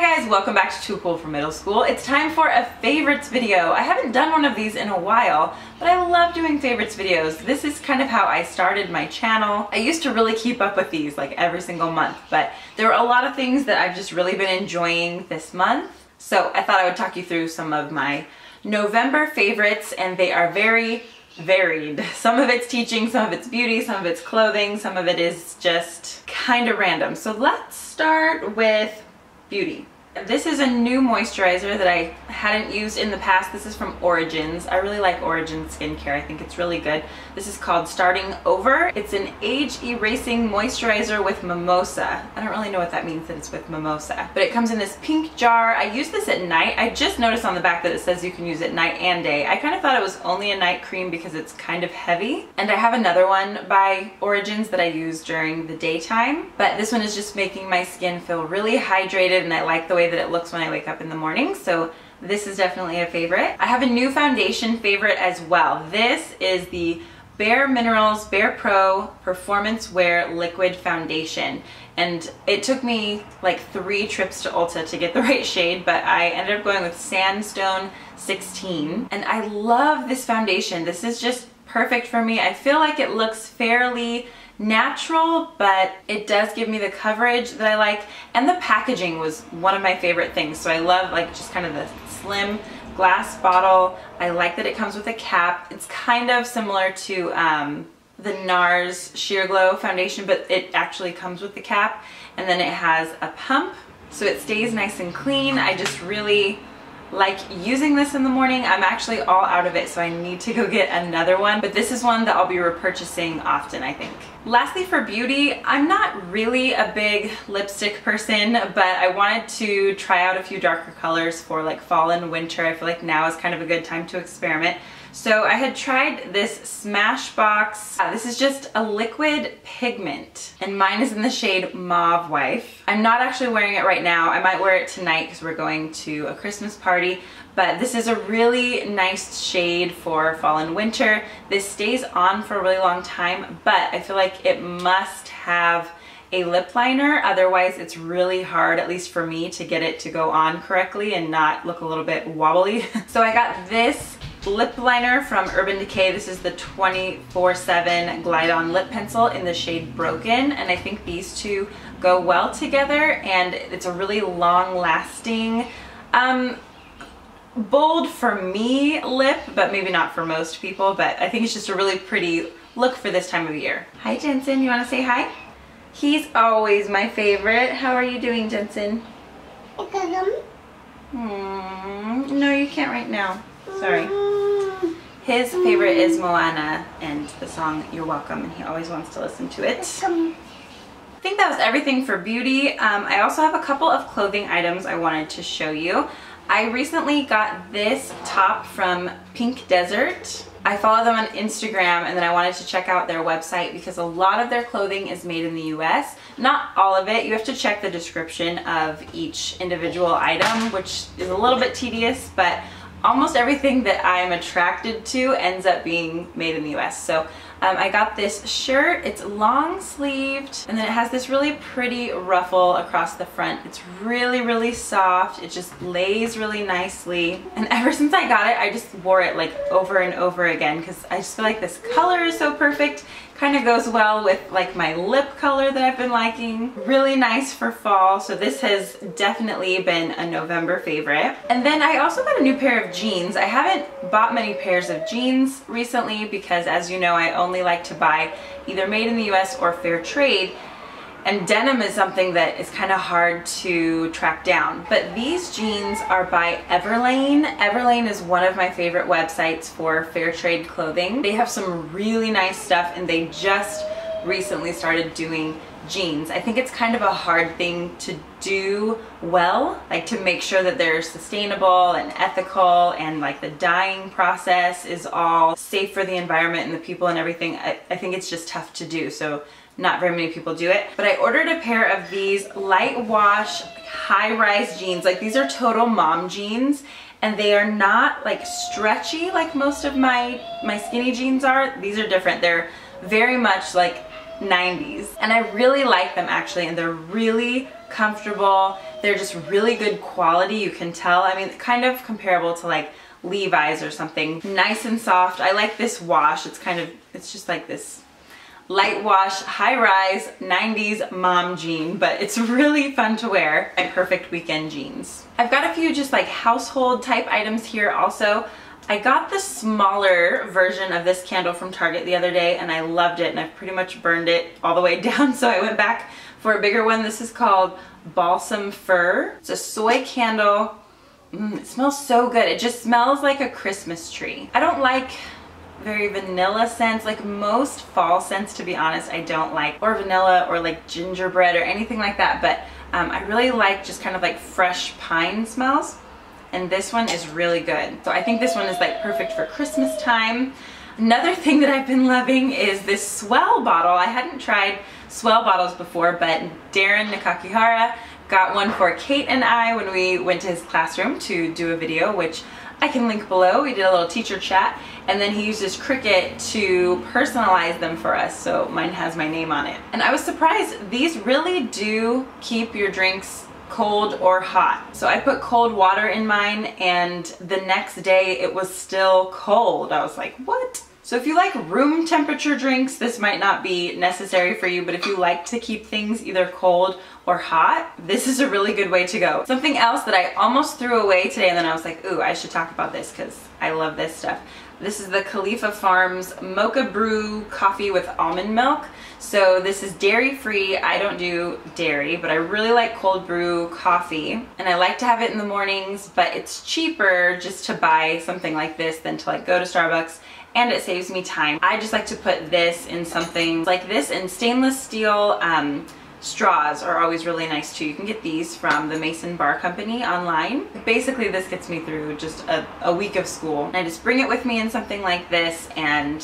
Hi guys, welcome back to Too Cool for Middle School. It's time for a favorites video. I haven't done one of these in a while, but I love doing favorites videos. This is kind of how I started my channel. I used to really keep up with these like every single month, but there were a lot of things that I've just really been enjoying this month. So I thought I would talk you through some of my November favorites, and they are very varied. Some of it's teaching, some of it's beauty, some of it's clothing, some of it is just kind of random. So let's start with beauty. This is a new moisturizer that I hadn't used in the past. This is from Origins. I really like Origins skincare. I think it's really good. This is called Starting Over. It's an age erasing moisturizer with mimosa. I don't really know what that means that it's with mimosa, but it comes in this pink jar. I use this at night. I just noticed on the back that it says you can use it night and day. I kind of thought it was only a night cream because it's kind of heavy. And I have another one by Origins that I use during the daytime, but this one is just making my skin feel really hydrated, and I like the way that it looks when I wake up in the morning. So this is definitely a favorite. I have a new foundation favorite as well. This is the Bare Minerals Bare Pro Performance Wear Liquid Foundation. And it took me like 3 trips to Ulta to get the right shade, but I ended up going with Sandstone 16. And I love this foundation. This is just perfect for me. I feel like it looks fairly natural, but it does give me the coverage that I like, and the packaging was one of my favorite things. So I love like just kind of the slim glass bottle. I like that it comes with a cap. It's kind of similar to the NARS Sheer Glow foundation, but it actually comes with the cap, and then it has a pump so it stays nice and clean. I just really like using this in the morning. I'm actually all out of it, so I need to go get another one, but this is one that I'll be repurchasing often, I think. Lastly, for beauty, I'm not really a big lipstick person, but I wanted to try out a few darker colors for like fall and winter. I feel like now is kind of a good time to experiment. So I had tried this Smashbox. This is just a liquid pigment, and mine is in the shade Mauve Wife. I'm not actually wearing it right now. I might wear it tonight because we're going to a Christmas party, but this is a really nice shade for fall and winter. This stays on for a really long time, but I feel like it must have a lip liner, otherwise it's really hard, at least for me, to get it to go on correctly and not look a little bit wobbly. So I got this lip liner from Urban Decay. This is the 24/7 Glide On Lip Pencil in the shade Broken, and I think these two go well together, and it's a really long-lasting, bold for me lip, but maybe not for most people, but I think it's just a really pretty look for this time of year. Hi Jensen, you want to say hi? He's always my favorite. How are you doing, Jensen? No, you can't right now. Sorry. His favorite is Moana and the song You're Welcome, and he always wants to listen to it. I think that was everything for beauty. I also have a couple of clothing items I wanted to show you. I recently got this top from Pink Desert. I follow them on Instagram, and then I wanted to check out their website because a lot of their clothing is made in the US. Not all of it. You have to check the description of each individual item, which is a little bit tedious, but almost everything that I'm attracted to ends up being made in the US. So I got this shirt. It's long sleeved, and then it has this really pretty ruffle across the front. It's really, really soft. It just lays really nicely. And ever since I got it, I just wore it like over and over again because I just feel like this color is so perfect. Kind of goes well with like my lip color that I've been liking. Really nice for fall, so this has definitely been a November favorite. And then I also got a new pair of jeans. I haven't bought many pairs of jeans recently because, as you know, I only like to buy either made in the US or fair trade. And denim is something that is kind of hard to track down. But these jeans are by Everlane. Everlane is one of my favorite websites for fair trade clothing. They have some really nice stuff, and they just recently started doing jeans. I think it's kind of a hard thing to do well, like to make sure that they're sustainable and ethical, and like the dyeing process is all safe for the environment and the people and everything. I think it's just tough to do. So not very many people do it, but I ordered a pair of these light wash high-rise jeans. Like, these are total mom jeans, and they are not like stretchy like most of my skinny jeans are. These are different. They're very much like 90s, and I really like them actually, and they're really comfortable. They're just really good quality, you can tell. I mean, kind of comparable to like Levi's or something. Nice and soft. I like this wash. It's just like this light wash, high-rise, 90s mom jean, but it's really fun to wear. My perfect weekend jeans. I've got a few just like household type items here also. I got the smaller version of this candle from Target the other day and I loved it, and I've pretty much burned it all the way down, so I went back for a bigger one. This is called Balsam Fir. It's a soy candle. It smells so good. It just smells like a Christmas tree. I don't like very vanilla scents, like most fall scents, to be honest, I don't like, or vanilla or like gingerbread or anything like that, but I really like just kind of like fresh pine smells, and this one is really good. So I think this one is like perfect for Christmas time. Another thing that I've been loving is this Swell bottle. I hadn't tried Swell bottles before, but Darren Nakakihara got one for Kate and I when we went to his classroom to do a video, which I can link below. We did a little teacher chat, and then he used his Cricut to personalize them for us, so mine has my name on it. And I was surprised, these really do keep your drinks cold or hot. So I put cold water in mine, and the next day it was still cold. I was like, what? So if you like room temperature drinks, this might not be necessary for you, but if you like to keep things either cold or hot, this is a really good way to go. Something else that I almost threw away today, and then I was like, ooh, I should talk about this because I love this stuff. This is the Khalifa Farms Mocha Brew Coffee with Almond Milk. So this is dairy free. I don't do dairy, but I really like cold brew coffee, and I like to have it in the mornings, but it's cheaper just to buy something like this than to like go to Starbucks, and it saves me time. I just like to put this in something like this, and stainless steel straws are always really nice too. You can get these from the Mason Bar Company online. Basically this gets me through just a week of school. I just bring it with me in something like this, and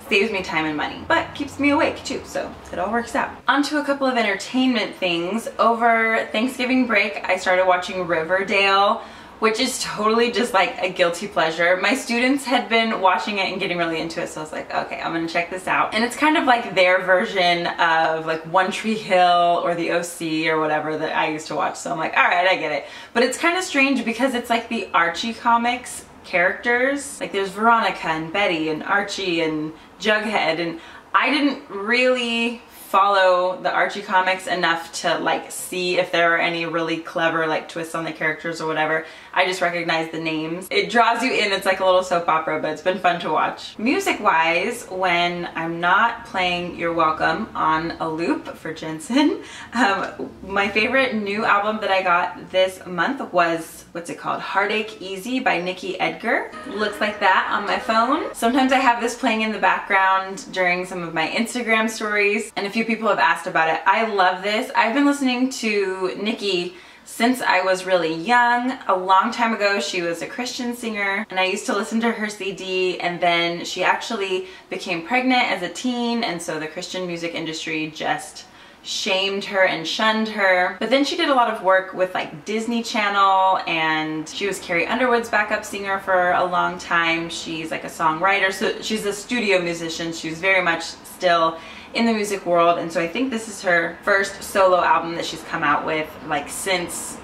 saves me time and money, but keeps me awake too, so it all works out. On to a couple of entertainment things. Over Thanksgiving break, I started watching Riverdale, which is totally just like a guilty pleasure. My students had been watching it and getting really into it, so I was like, okay, I'm gonna check this out. And it's kind of like their version of like One Tree Hill or the OC or whatever that I used to watch, so I'm like, all right, I get it. But it's kind of strange because it's like the Archie comics characters. Like there's Veronica and Betty and Archie and Jughead, and I didn't really follow the Archie comics enough to like see if there are any really clever like twists on the characters or whatever. I just recognize the names. It draws you in. It's like a little soap opera, but it's been fun to watch. Music wise, when I'm not playing You're Welcome on a loop for Jensen, my favorite new album that I got this month was, what's it called? Heartache Easy by Nikki Edgar. Looks like that on my phone. Sometimes I have this playing in the background during some of my Instagram stories, and a few people have asked about it. I love this. I've been listening to Nikki since I was really young. A long time ago, she was a Christian singer, and I used to listen to her CD, and then she actually became pregnant as a teen, and so the Christian music industry just shamed her and shunned her. But then she did a lot of work with like Disney Channel, and she was Carrie Underwood's backup singer for a long time. She's like a songwriter, so she's a studio musician. She's very much still in the music world, and so I think this is her first solo album that she's come out with like since,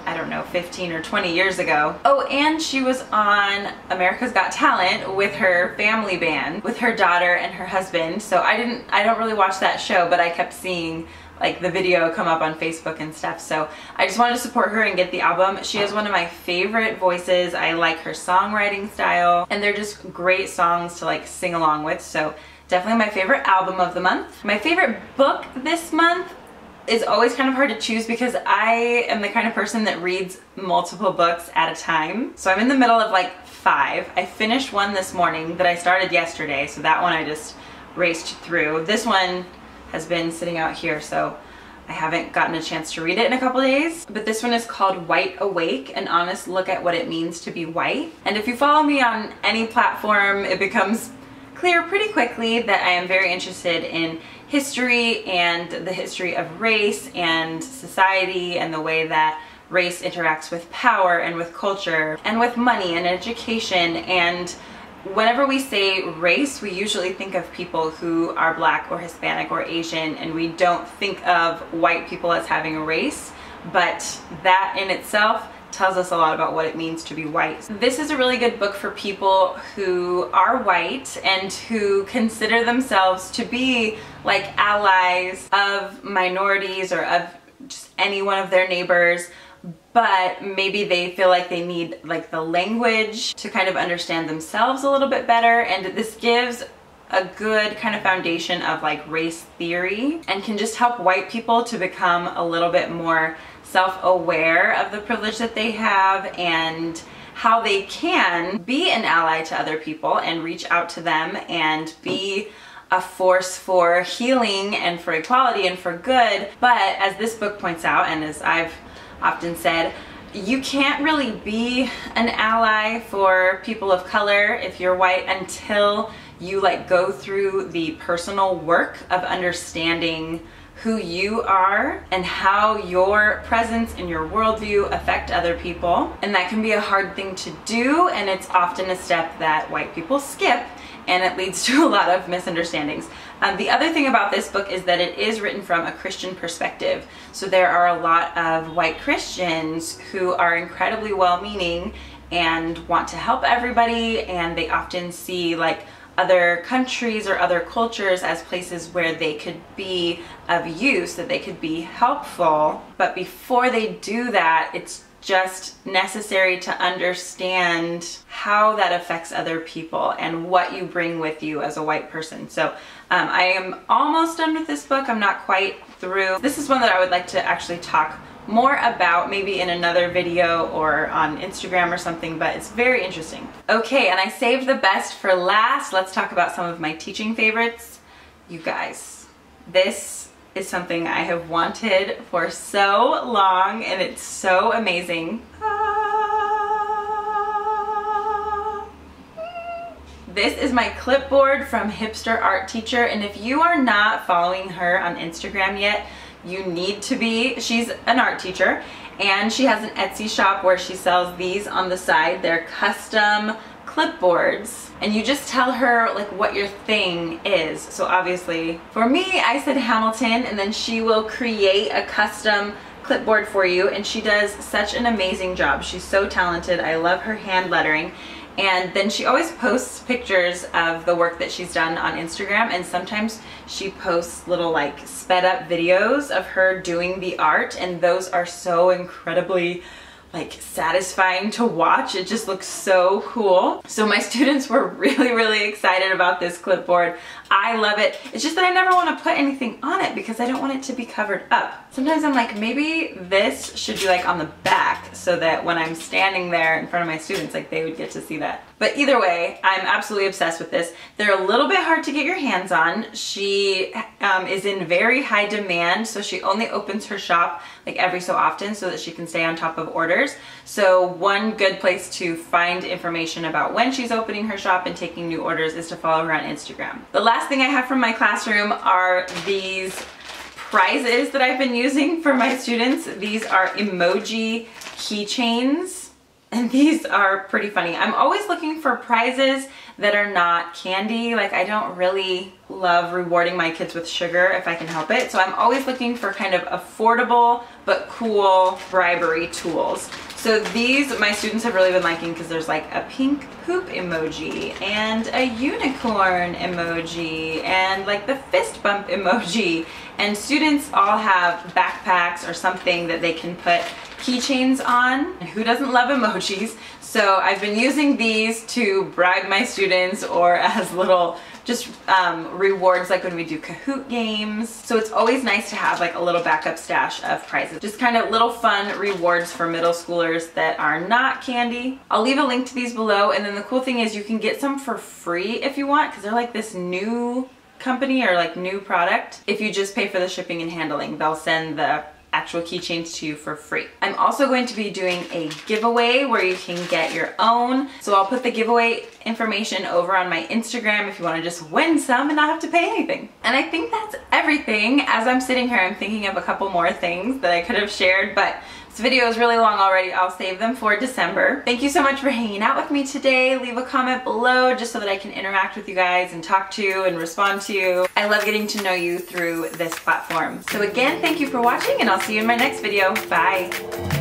I don't know, 15 or 20 years ago. Oh, and she was on America's Got Talent with her family band, with her daughter and her husband. So I don't really watch that show, but I kept seeing like the video come up on Facebook and stuff. So I just wanted to support her and get the album. She has one of my favorite voices. I like her songwriting style, and they're just great songs to like sing along with. So definitely my favorite album of the month. My favorite book this month is always kind of hard to choose because I am the kind of person that reads multiple books at a time. So I'm in the middle of like 5. I finished one this morning that I started yesterday, so that one I just raced through. This one has been sitting out here, so I haven't gotten a chance to read it in a couple days. But this one is called White Awake, an honest look at what it means to be white. And if you follow me on any platform, it becomes clear pretty quickly that I am very interested in history and the history of race and society and the way that race interacts with power and with culture and with money and education. And whenever we say race, we usually think of people who are Black or Hispanic or Asian, and we don't think of white people as having a race. but that in itself tells us a lot about what it means to be white. This is a really good book for people who are white and who consider themselves to be like allies of minorities or of just any one of their neighbors, but maybe they feel like they need like the language to kind of understand themselves a little bit better. And this gives a good kind of foundation of like race theory and can just help white people to become a little bit more self-aware of the privilege that they have and how they can be an ally to other people and reach out to them and be a force for healing and for equality and for good. But as this book points out, and as I've often said, you can't really be an ally for people of color if you're white until you like go through the personal work of understanding who you are and how your presence and your worldview affect other people. And that can be a hard thing to do, and it's often a step that white people skip, and it leads to a lot of misunderstandings. The other thing about this book is that it is written from a Christian perspective. So there are a lot of white Christians who are incredibly well-meaning and want to help everybody, and they often see like other countries or other cultures as places where they could be of use, that they could be helpful. But before they do that, it's just necessary to understand how that affects other people and what you bring with you as a white person. So I am almost done with this book. I'm not quite through. This is one that I would like to actually talk more about maybe in another video or on Instagram or something, but it's very interesting. Okay, and I saved the best for last. Let's talk about some of my teaching favorites. You guys, this is something I have wanted for so long, and it's so amazing. This is my clipboard from Hipster Art Teacher, and if you are not following her on Instagram yet, you need to be. She's an art teacher, and she has an Etsy shop where she sells these on the side. They're custom clipboards, and you just tell her like what your thing is. So obviously for me, I said Hamilton, and then she will create a custom clipboard for you, and she does such an amazing job. She's so talented. I love her hand lettering. And then she always posts pictures of the work that she's done on Instagram, and sometimes she posts little like sped up videos of her doing the art, and those are so incredibly like satisfying to watch. It just looks so cool. So my students were really excited about this clipboard. I love it. It's just that I never want to put anything on it because I don't want it to be covered up. Sometimes I'm like, maybe this should be like on the back so that when I'm standing there in front of my students, like they would get to see that. But either way, I'm absolutely obsessed with this. They're a little bit hard to get your hands on. She is in very high demand, so she only opens her shop like every so often so that she can stay on top of orders. So one good place to find information about when she's opening her shop and taking new orders is to follow her on Instagram. The last thing I have from my classroom are these prizes that I've been using for my students. These are emoji keychains, and these are pretty funny. I'm always looking for prizes that are not candy. Like, I don't really love rewarding my kids with sugar if I can help it. So I'm always looking for kind of affordable but cool bribery tools. So these my students have really been liking because there's like a pink poop emoji and a unicorn emoji and like the fist bump emoji. And students all have backpacks or something that they can put keychains on. Who doesn't love emojis? So I've been using these to bribe my students or as little just rewards, like when we do Kahoot games. So it's always nice to have like a little backup stash of prizes. Just kind of little fun rewards for middle schoolers that are not candy. I'll leave a link to these below, and then the cool thing is you can get some for free if you want, because they're like this new company or like new product. If you just pay for the shipping and handling, they'll send the actual keychains to you for free. I'm also going to be doing a giveaway where you can get your own. So I'll put the giveaway information over on my Instagram if you want to just win some and not have to pay anything. And I think that's everything. As I'm sitting here, I'm thinking of a couple more things that I could have shared, but This video is really long already. I'll save them for December. Thank you so much for hanging out with me today. Leave a comment below just so that I can interact with you guys and talk to you and respond to you. I love getting to know you through this platform. So again, thank you for watching, and I'll see you in my next video. Bye.